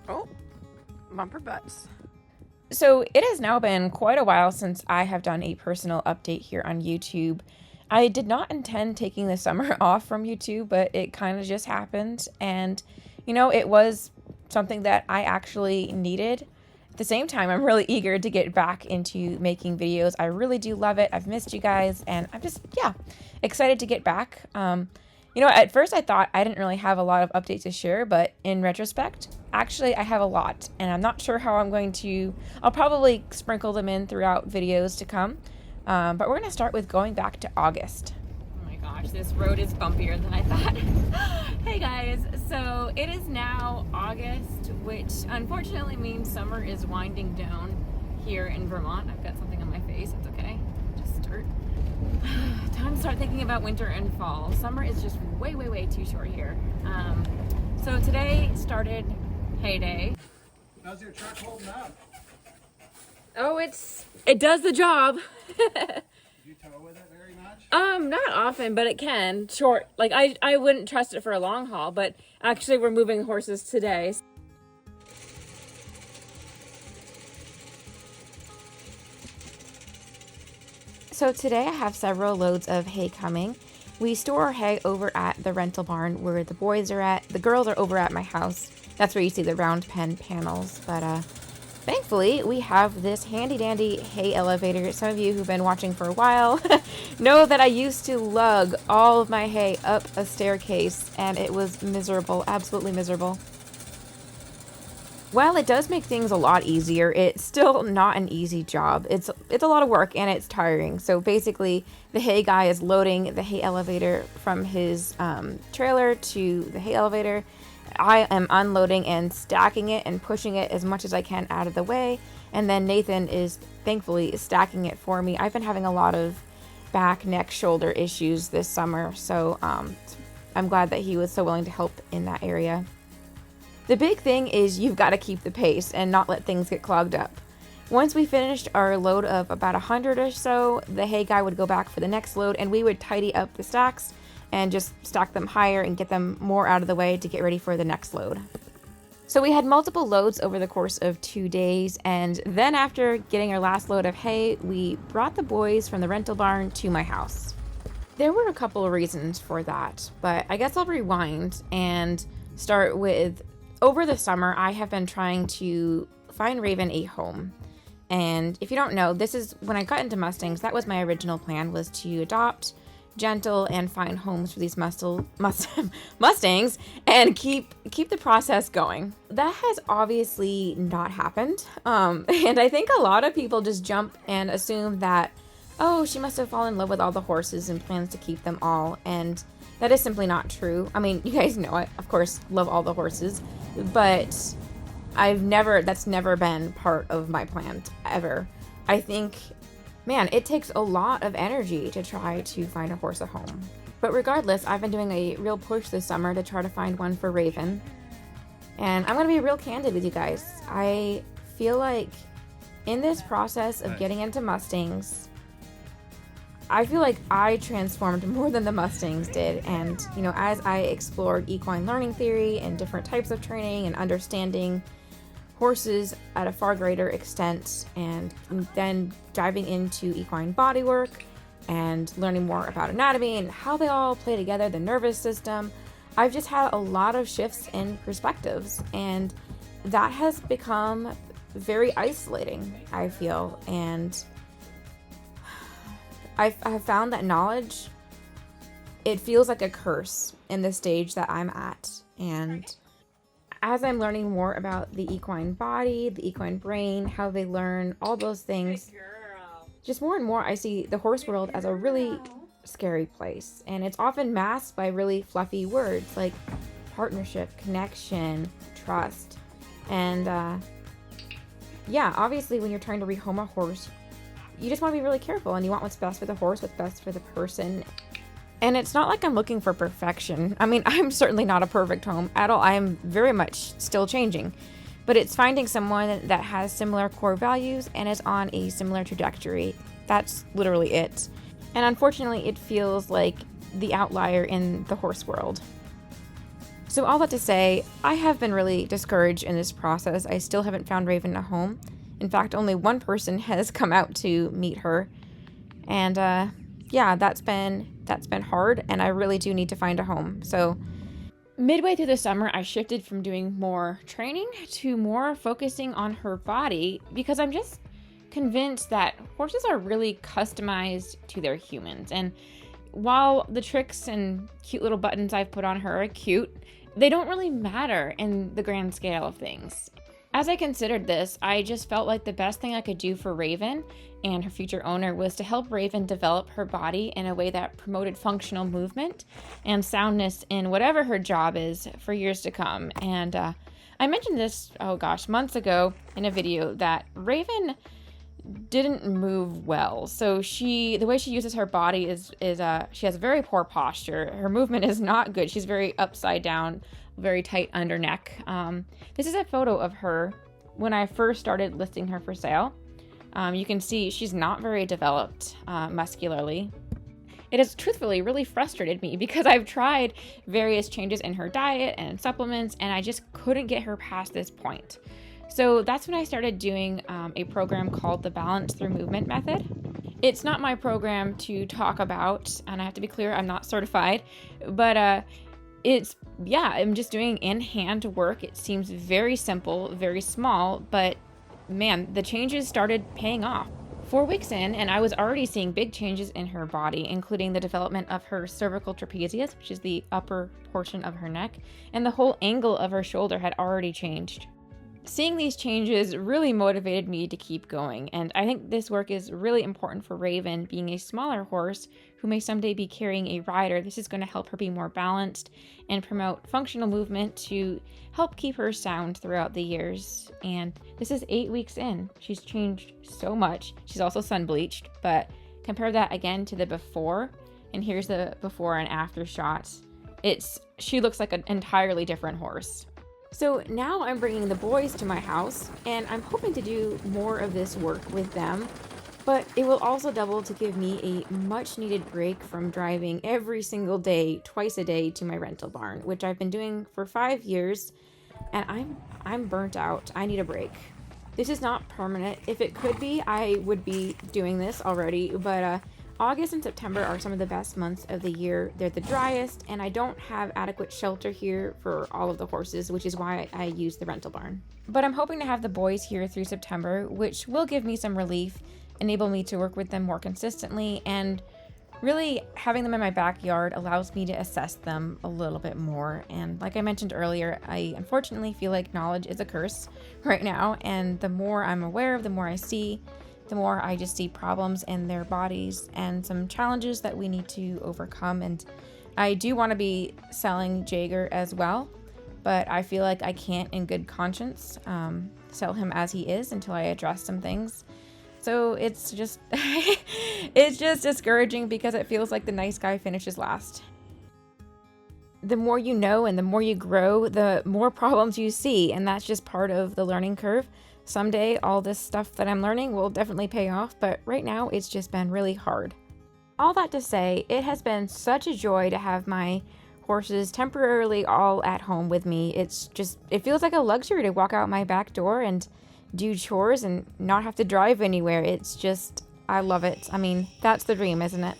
Oh, bumper butts. So it has now been quite a while since I have done a personal update here on YouTube. I did not intend taking the summer off from YouTube, but it kind of just happened. And, it was something that I actually needed. At the same time, I'm really eager to get back into making videos. I really do love it. I've missed you guys, and I'm just, yeah, excited to get back. At first I thought I didn't really have a lot of updates to share, but in retrospect, actually I have a lot, and I'm not sure how I'll probably sprinkle them in throughout videos to come. But we're going to start with going back to August. Oh my gosh, this road is bumpier than I thought. Hey guys, so it is now August, which unfortunately means summer is winding down here in Vermont. I've got something on my face, it's okay. Just start. Time to start thinking about winter and fall. Summer is just way, way, way too short here. So today started hay day. How's your truck holding up? Oh, it does the job. Do you tow with it very much? Not often, but it can. Short. Like I wouldn't trust it for a long haul, but actually we're moving horses today. So today I have several loads of hay coming. We store our hay over at the rental barn where the boys are at. The girls are over at my house. That's where you see the round pen panels. But thankfully, we have this handy dandy hay elevator. Some of you who've been watching for a while know that I used to lug all of my hay up a staircase, and it was miserable, absolutely miserable. While it does make things a lot easier, it's still not an easy job. It's a lot of work and it's tiring. So basically, the hay guy is loading the hay elevator from his trailer to the hay elevator. I am unloading and stacking it and pushing it as much as I can out of the way. And then Nathan is thankfully stacking it for me. I've been having a lot of back, neck, shoulder issues this summer. So I'm glad that he was so willing to help in that area. The big thing is you've got to keep the pace and not let things get clogged up. Once we finished our load of about 100 or so, the hay guy would go back for the next load and we would tidy up the stacks and just stack them higher and get them more out of the way to get ready for the next load. So we had multiple loads over the course of 2 days, and then after getting our last load of hay, we brought the boys from the rental barn to my house. There were a couple of reasons for that, but I guess I'll rewind and start with over the summer, I have been trying to find Raven a home. And if you don't know, this is when I got into Mustangs, that was my original plan, was to adopt Gentle and find homes for these Mustangs and keep the process going. That has obviously not happened. And I think a lot of people just jump and assume that, oh, she must have fallen in love with all the horses and plans to keep them all. And that is simply not true. I mean, you guys know I, of course, love all the horses, but that's never been part of my plan ever. I think, man, it takes a lot of energy to try to find a horse a home. But regardless, I've been doing a real push this summer to try to find one for Raven. And I'm going to be real candid with you guys. I feel like in this process of getting into Mustangs, I feel like I transformed more than the Mustangs did. And, as I explored equine learning theory and different types of training and understanding horses at a far greater extent, and then diving into equine bodywork and learning more about anatomy and how they all play together, the nervous system, I've just had a lot of shifts in perspectives. And that has become very isolating, I feel. And I've found that knowledge, it feels like a curse in the stage that I'm at. And as I'm learning more about the equine body, the equine brain, how they learn, all those things, just more and more I see the horse world as a really scary place. And it's often masked by really fluffy words like partnership, connection, trust. And obviously when you're trying to rehome a horse, you just want to be really careful, and you want what's best for the horse, what's best for the person. And it's not like I'm looking for perfection. I mean, I'm certainly not a perfect home at all. I'm very much still changing. But it's finding someone that has similar core values and is on a similar trajectory. That's literally it. And unfortunately, it feels like the outlier in the horse world. So all that to say, I have been really discouraged in this process. I still haven't found Raven a home. In fact, only one person has come out to meet her. And yeah, that's been hard, and I really do need to find a home. So midway through the summer, I shifted from doing more training to more focusing on her body, because I'm just convinced that horses are really customized to their humans. And while the tricks and cute little buttons I've put on her are cute, they don't really matter in the grand scale of things. As I considered this, I just felt like the best thing I could do for Raven and her future owner was to help Raven develop her body in a way that promoted functional movement and soundness in whatever her job is for years to come. And I mentioned this, months ago in a video, that Raven didn't move well. So the way she uses her body is she has very poor posture. Her movement is not good. She's very upside down, very tight under neck. This is a photo of her when I first started listing her for sale. You can see she's not very developed muscularly. It has truthfully really frustrated me because I've tried various changes in her diet and supplements, and I just couldn't get her past this point. So that's when I started doing a program called the Balance Through Movement Method. It's not my program to talk about, and I have to be clear, I'm not certified, but I'm just doing in-hand work. It seems very simple, very small, but man, the changes started paying off. 4 weeks in, and I was already seeing big changes in her body, including the development of her cervical trapezius, which is the upper portion of her neck, and the whole angle of her shoulder had already changed. Seeing these changes really motivated me to keep going, and I think this work is really important for Raven, being a smaller horse who may someday be carrying a rider. This is going to help her be more balanced and promote functional movement to help keep her sound throughout the years. And this is 8 weeks in. She's changed so much. She's also sun bleached, but compare that again to the before, and here's the before and after shots. She looks like an entirely different horse. So now I'm bringing the boys to my house, and I'm hoping to do more of this work with them, but it will also double to give me a much needed break from driving every single day, twice a day, to my rental barn, which I've been doing for 5 years, and I'm burnt out. I need a break. This is not permanent. If it could be, I would be doing this already, but August and September are some of the best months of the year. They're the driest, and I don't have adequate shelter here for all of the horses, which is why I use the rental barn. But I'm hoping to have the boys here through September, which will give me some relief, enable me to work with them more consistently, and really having them in my backyard allows me to assess them a little bit more. And like I mentioned earlier, I unfortunately feel like knowledge is a curse right now, and the more I'm aware of, the more I see, the more I just see problems in their bodies and some challenges that we need to overcome. And I do want to be selling Jaeger as well, but I feel like I can't in good conscience sell him as he is until I address some things. So it's just it's just discouraging because it feels like the nice guy finishes last. The more you know and the more you grow, the more problems you see, and that's just part of the learning curve. Someday, all this stuff that I'm learning will definitely pay off, but right now, it's just been really hard. All that to say, it has been such a joy to have my horses temporarily all at home with me. It feels like a luxury to walk out my back door and do chores and not have to drive anywhere. I love it. I mean, that's the dream, isn't it?